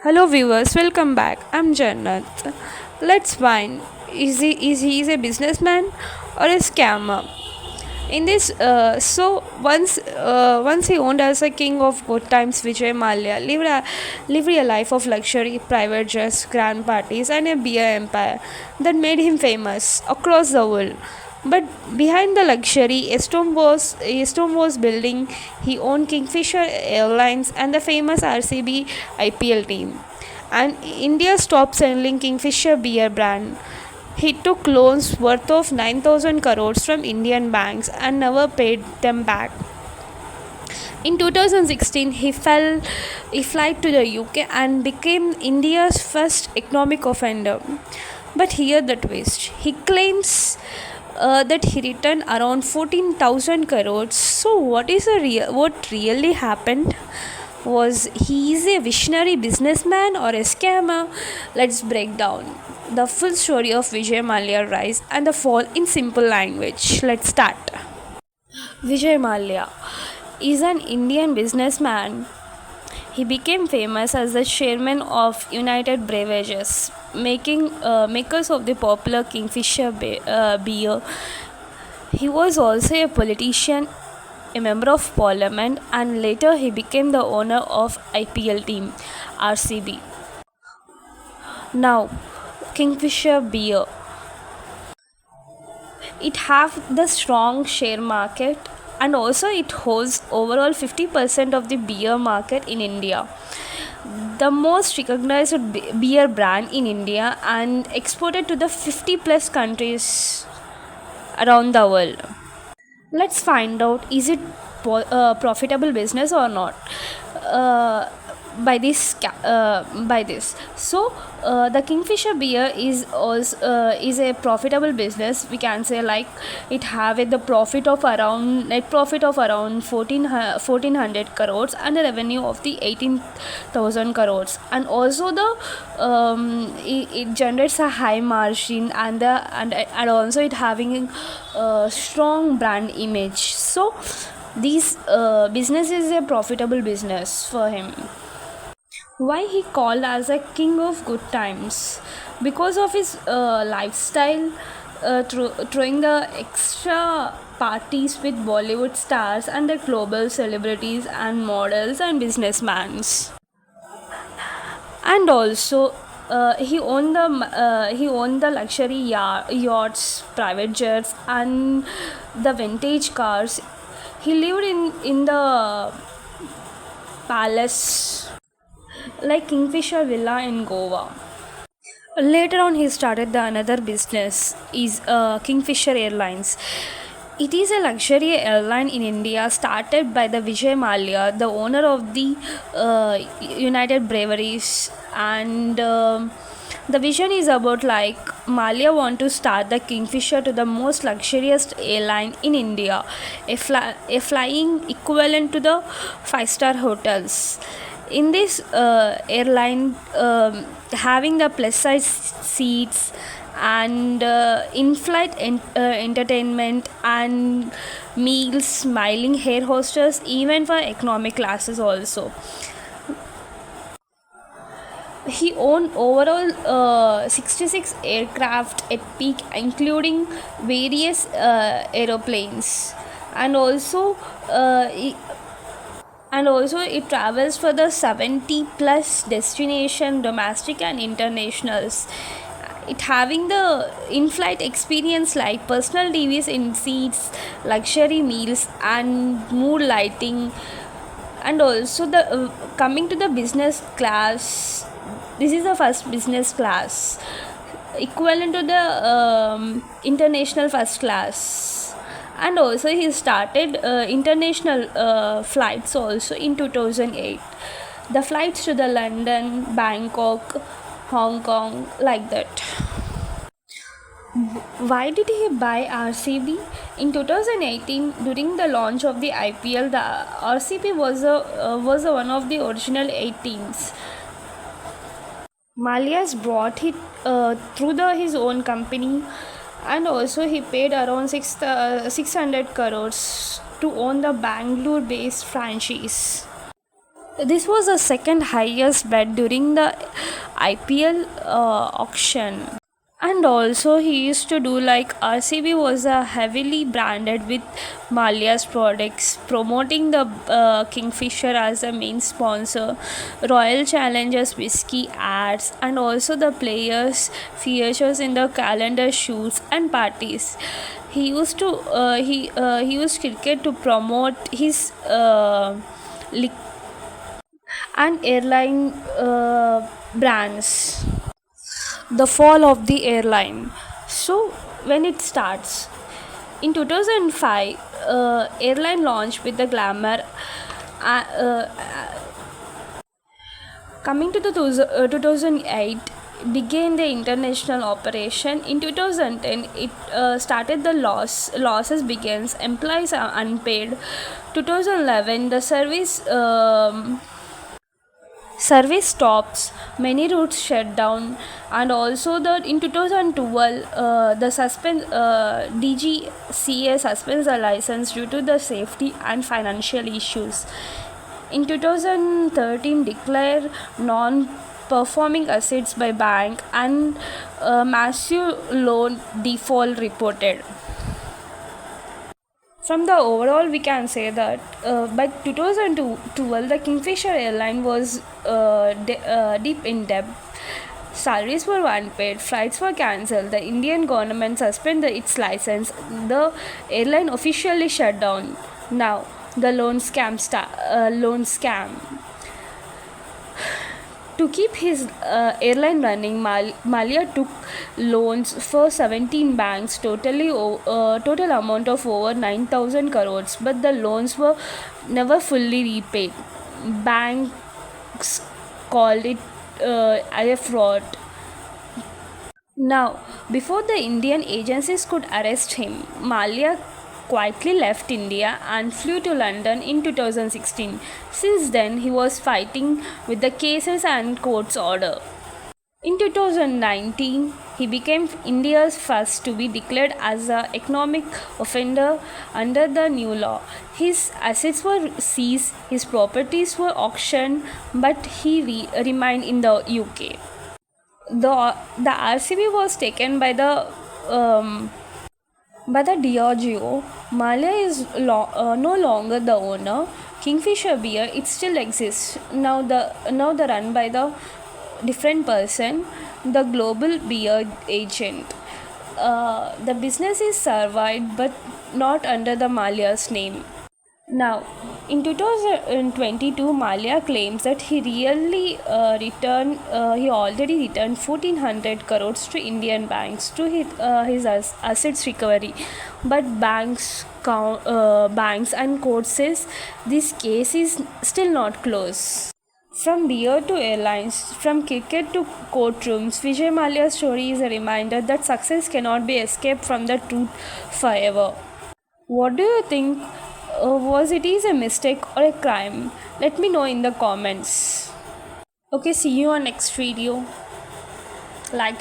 Hello viewers, welcome back. I'm Jannat. Let's find is he a businessman or a scammer? In this, once he owned as a king of good times, Vijay Mallya lived a life of luxury, private jets, grand parties, and a beer empire that made him famous across the world. But behind the luxury, a storm was building. He owned Kingfisher Airlines and the famous RCB IPL team, and India's top selling Kingfisher beer brand. He took loans worth of 9,000 crores from Indian banks and never paid them back. In 2016, he fled to the UK and became India's first economic offender. But here the twist. He claims that he returned around 14,000 crores. So what really happened? Was he is a visionary businessman or a scammer? Let's break down the full story of Vijay Mallya rise and the fall in simple language. Let's start. Vijay Mallya is an Indian businessman. He became famous as the chairman of United Beverages, makers of the popular Kingfisher beer. He was also a politician, a member of parliament, and later he became the owner of IPL team RCB. Now, Kingfisher beer. It have the strong share market, and also it holds overall 50% of the beer market in India. The most recognized beer brand in India and exported to the 50 plus countries around the world. Let's find out, is it profitable business or not? uh, by this, so the Kingfisher beer is a profitable business, we can say. Like, it have the profit of around net profit of around 1400 crores and a revenue of the 18,000 crores, and also it generates a high margin, and also it having a strong brand image. So this business is a profitable business for him. Why he called as a king of good times? Because of his lifestyle, throwing the extra parties with Bollywood stars and the global celebrities and models and businessmen. And also he owned the luxury yachts, private jets, and the vintage cars. He lived in the palace, like Kingfisher Villa in Goa. Later on, he started the another business is Kingfisher Airlines. It is a luxury airline in India started by the Vijay Mallya, the owner of the United Breweries, and the vision is about like Mallya want to start the Kingfisher to the most luxurious airline in India, a flying equivalent to the five-star hotels. In this airline, having the plus size seats and in-flight entertainment and meals, smiling air hostess, even for economic classes also. He owned overall 66 aircraft at peak, including various aeroplanes, and also it travels for the 70 plus destination, domestic and internationals. It having the in-flight experience like personal TVs in seats, luxury meals, and mood lighting. And also the coming to the business class, this is the first business class equivalent to the international first class. And also he started international flights also in 2008, the flights to the London, Bangkok, Hong Kong, like that. Why did he buy RCB? In 2018, during the launch of the IPL, the RCB was one of the original 8 teams. Malias brought it through his own company, and also he paid around 600 crores to own the Bangalore based franchise. This was the second highest bet during the IPL auction. And also, he used to do like RCB was heavily branded with Malia's products, promoting the Kingfisher as a main sponsor, Royal Challengers whiskey ads, and also the players' features in the calendar shoots and parties. He used cricket to promote his li- and airline brands. The fall of the airline. So, when it starts in 2005, airline launched with the glamour. Uh, uh, Coming to the 2008, began the international operation. In 2010, it started the losses begins. Employees are unpaid. 2011, the service stops, many routes shut down, and also the in 2012 the DGCA suspends the license due to the safety and financial issues. In 2013, declare non-performing assets by bank and massive loan default reported. From the overall, we can say that by 2012, the Kingfisher airline was deep in debt. Salaries were unpaid, flights were cancelled, the Indian government suspended its license, the airline officially shut down. Now, the loan scam. To keep his airline running, Malia took loans for 17 banks, total amount of over 9,000 crores, but the loans were never fully repaid. Banks called it a fraud. Now, before the Indian agencies could arrest him, Malia quietly left India and flew to London in 2016. Since then, he was fighting with the cases and court's order. In 2019, he became India's first to be declared as an economic offender under the new law. His assets were seized, his properties were auctioned, but he remained in the UK. The RCB was taken by the Diageo. Malia is no longer the owner. Kingfisher beer it still exists now the run by the different person, the global beer agent. The business is survived but not under the Malia's name. Now, in 2022, Malia claims that he already returned 1400 crores to Indian banks to his assets recovery. But banks and court says this case is still not closed. From beer to airlines, from cricket to courtrooms, Vijay Malia's story is a reminder that success cannot be escaped from the truth forever. What do you think? Was it is a mistake or a crime? Let me know in the comments. Okay, see you on next video. Like,